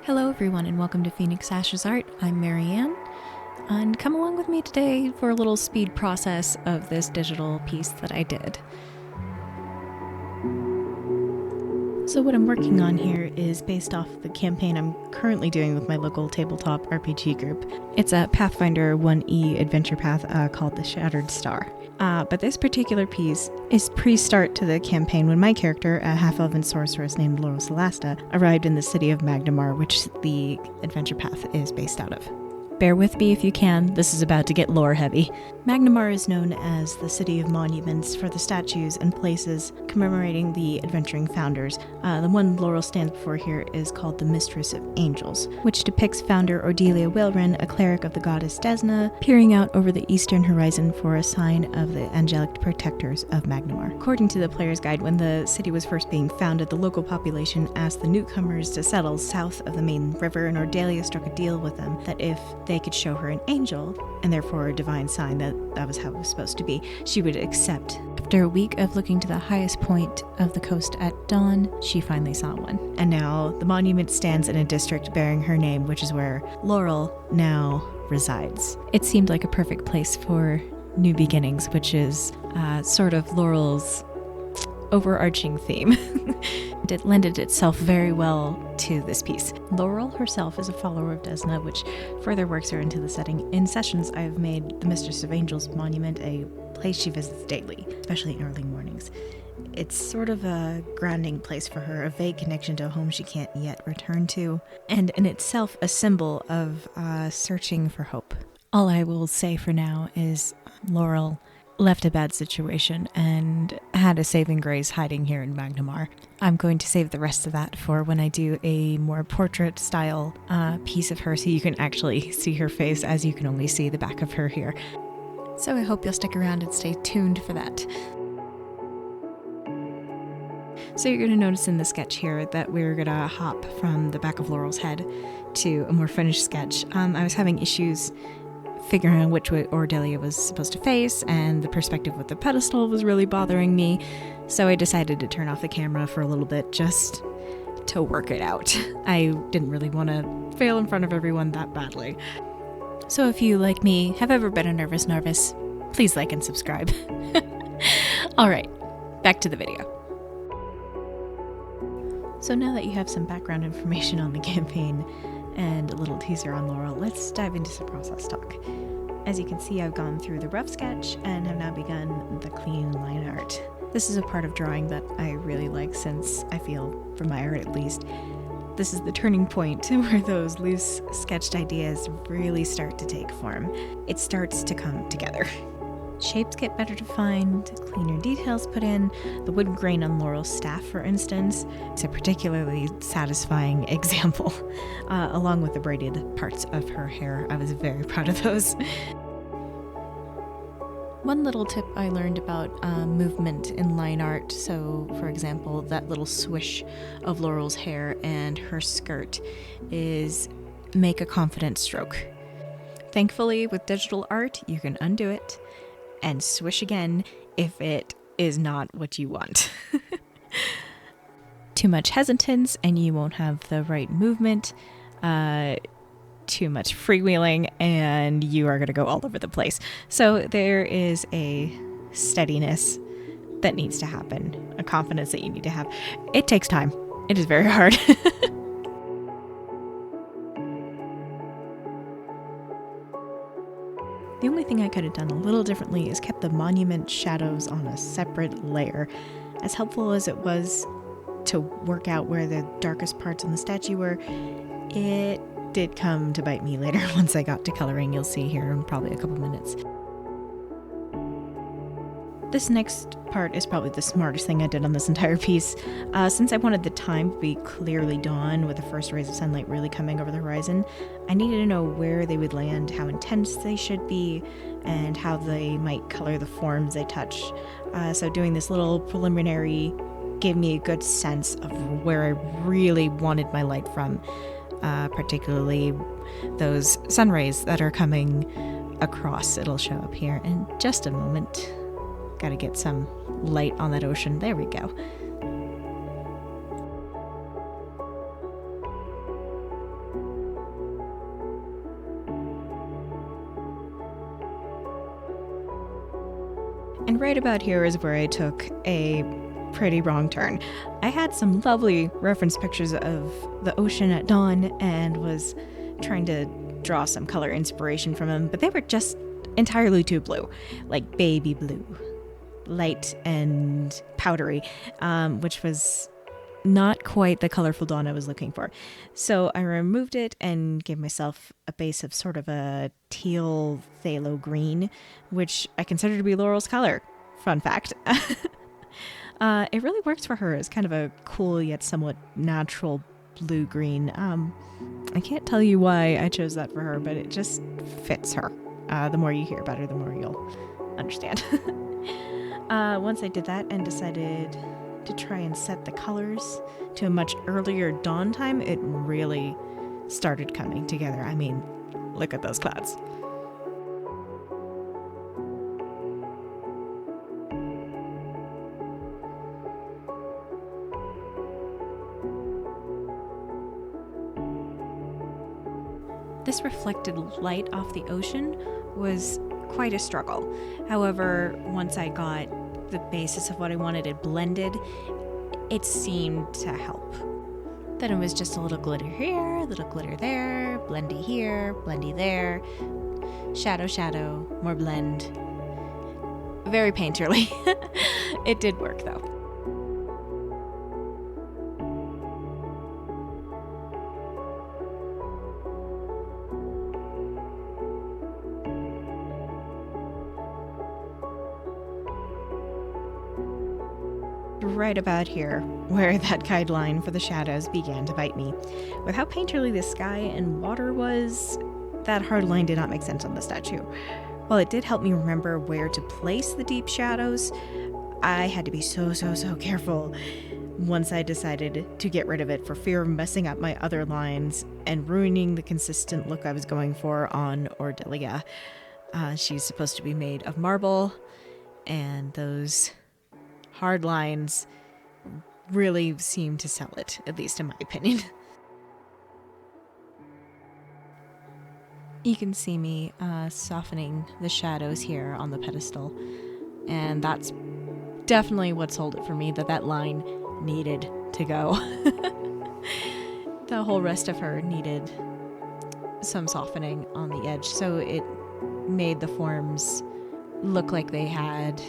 Hello everyone and welcome to PhoenixAshesArt. I'm Marianne, and come along with me today for a little speed process of this digital piece that I did. So what I'm working on here is based off the campaign I'm currently doing with my local tabletop RPG group. It's a Pathfinder 1E adventure path called The Shattered Star. But this particular piece is pre-start to the campaign when my character, a half-elven sorceress named Laurel Celasta, arrived in the city of Magnamar, which the adventure path is based out of. Bear with me if you can, this is about to get lore heavy. Magnamar is known as the City of Monuments for the statues and places commemorating the adventuring founders. The one Laurel stands for here is called the Mistress of Angels, which depicts founder Ordelia Whalren, a cleric of the goddess Desna, peering out over the eastern horizon for a sign of the angelic protectors of Magnamar. According to the player's guide, when the city was first being founded, the local population asked the newcomers to settle south of the main river, and Ordelia struck a deal with them that if they could show her an angel, and therefore a divine sign that was how it was supposed to be, she would accept. After a week of looking to the highest point of the coast at dawn, she finally saw one. And now the monument stands in a district bearing her name, which is where Laurel now resides. It seemed like a perfect place for new beginnings, which is sort of Laurel's overarching theme. It lended itself very well to this piece. Laurel herself is a follower of Desna, which further works her into the setting. In sessions, I've made the Mistress of Angels monument a place she visits daily, especially in early mornings. It's sort of a grounding place for her, a vague connection to a home she can't yet return to, and in itself a symbol of searching for hope. All I will say for now is Laurel left a bad situation and had a saving grace hiding here in Magnamar. I'm going to save the rest of that for when I do a more portrait style piece of her, so you can actually see her face as you can only see the back of her here. So I hope you'll stick around and stay tuned for that. So you're going to notice in the sketch here that we're going to hop from the back of Laurel's head to a more finished sketch. I was having issues figuring out which way Ordelia was supposed to face, and the perspective with the pedestal was really bothering me, so I decided to turn off the camera for a little bit just to work it out. I didn't really want to fail in front of everyone that badly. So if you, like me, have ever been a nervous, please like and subscribe. Alright, back to the video. So now that you have some background information on the campaign and a little teaser on Laurel, let's dive into some process talk. As you can see, I've gone through the rough sketch and have now begun the clean line art. This is a part of drawing that I really like, since I feel, for my art at least, this is the turning point where those loose sketched ideas really start to take form. It starts to come together. Shapes get better defined, cleaner details put in. The wood grain on Laurel's staff, for instance, is a particularly satisfying example, along with the braided parts of her hair. I was very proud of those. One little tip I learned about movement in line art, so for example, that little swish of Laurel's hair and her skirt, is make a confident stroke. Thankfully, with digital art, you can undo it and swish again if it is not what you want. Too much hesitance and you won't have the right movement. Too much freewheeling and you are going to go all over the place. So there is a steadiness that needs to happen, a confidence that you need to have. It takes time. It is very hard. The only thing I could have done a little differently is kept the monument shadows on a separate layer. As helpful as it was to work out where the darkest parts on the statue were, it did come to bite me later once I got to coloring. You'll see here in probably a couple minutes. This next part is probably the smartest thing I did on this entire piece. Since I wanted the time to be clearly dawn with the first rays of sunlight really coming over the horizon, I needed to know where they would land, how intense they should be, and how they might color the forms they touch. So doing this little preliminary gave me a good sense of where I really wanted my light from, particularly those sun rays that are coming across. It'll show up here in just a moment. Gotta get some light on that ocean. There we go. And right about here is where I took a pretty wrong turn. I had some lovely reference pictures of the ocean at dawn and was trying to draw some color inspiration from them, but they were just entirely too blue, like baby blue, light and powdery, which was not quite the colorful dawn I was looking for. So I removed it and gave myself a base of sort of a teal phthalo green, which I consider to be Laurel's color. Fun fact. It really works for her as kind of a cool yet somewhat natural blue-green. I can't tell you why I chose that for her, but it just fits her. The more you hear about her, the more you'll understand. Once I did that and decided to try and set the colors to a much earlier dawn time, it really started coming together. I mean, look at those clouds. This reflected light off the ocean was quite a struggle. However, once I got the basis of what I wanted it blended, it seemed to help. Then it was just a little glitter here, a little glitter there, blendy here, blendy there, shadow, shadow, more blend. Very painterly. It did work though. Right about here, where that guideline for the shadows began to bite me. With how painterly the sky and water was, that hard line did not make sense on the statue. While it did help me remember where to place the deep shadows, I had to be so careful once I decided to get rid of it for fear of messing up my other lines and ruining the consistent look I was going for on Ordelia. She's supposed to be made of marble, and those hard lines really seem to sell it, at least in my opinion. You can see me softening the shadows here on the pedestal, and that's definitely what sold it for me, that line needed to go. The whole rest of her needed some softening on the edge, so it made the forms look like they had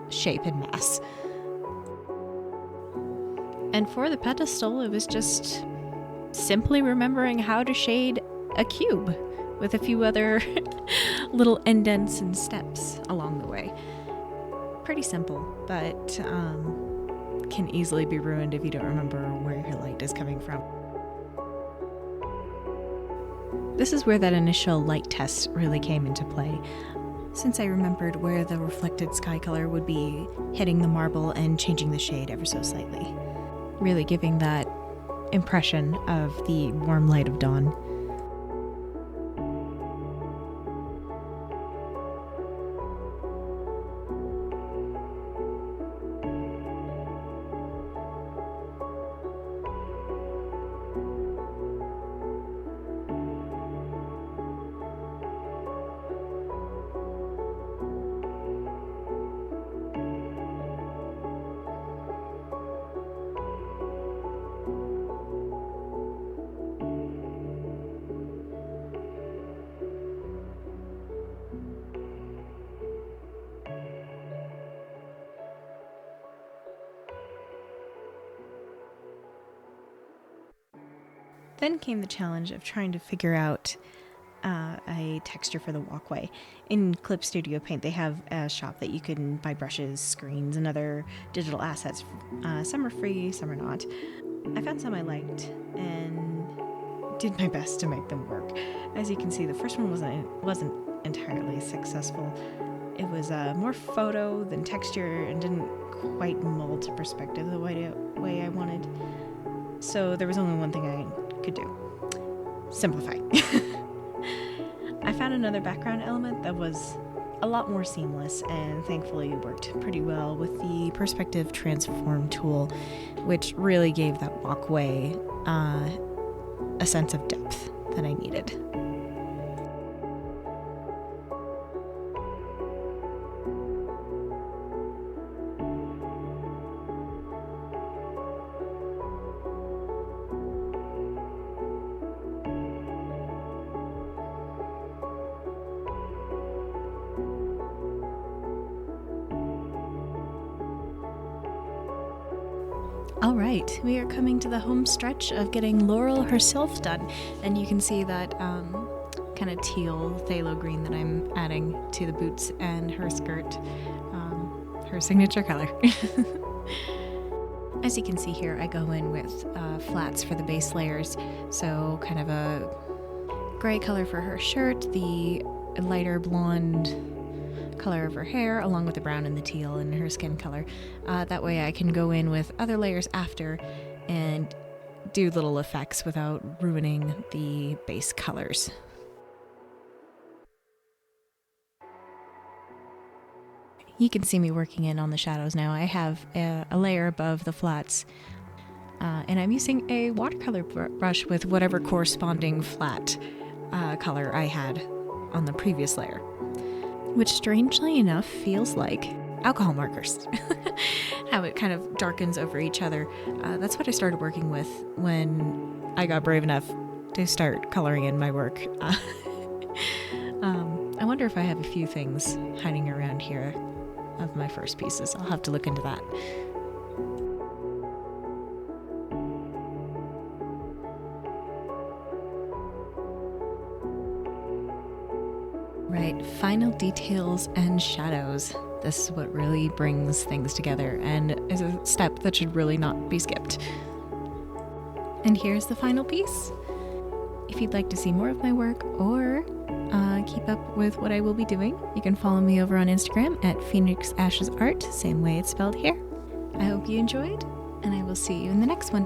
shape and mass. And for the pedestal, it was just simply remembering how to shade a cube with a few other little indents and steps along the way. Pretty simple, but can easily be ruined if you don't remember where your light is coming from. This is where that initial light test really came into play, since I remembered where the reflected sky color would be hitting the marble and changing the shade ever so slightly, really giving that impression of the warm light of dawn. Then came the challenge of trying to figure out a texture for the walkway. In Clip Studio Paint, they have a shop that you can buy brushes, screens, and other digital assets. Some are free, some are not. I found some I liked and did my best to make them work. As you can see, the first one wasn't entirely successful. It was more photo than texture and didn't quite mold to perspective the way I wanted. So there was only one thing I could do. Simplify. I found another background element that was a lot more seamless and thankfully worked pretty well with the Perspective Transform tool, which really gave that walkway a sense of depth that I needed. All right, we are coming to the home stretch of getting Laurel herself done. And you can see that kind of teal phthalo green that I'm adding to the boots and her skirt, her signature color. As you can see here, I go in with flats for the base layers, so kind of a gray color for her shirt, the lighter blonde color of her hair, along with the brown and the teal in her skin color. That way I can go in with other layers after and do little effects without ruining the base colors. You can see me working in on the shadows now. I have a layer above the flats, and I'm using a watercolor brush with whatever corresponding flat color I had on the previous layer, which strangely enough feels like alcohol markers. How it kind of darkens over each other. That's what I started working with when I got brave enough to start coloring in my work. I wonder if I have a few things hiding around here of my first pieces. I'll have to look into that. Right, final details and shadows. This is what really brings things together and is a step that should really not be skipped. And here's the final piece. If you'd like to see more of my work or keep up with what I will be doing, you can follow me over on Instagram at PhoenixAshesArt, same way it's spelled here. I hope you enjoyed, and I will see you in the next one.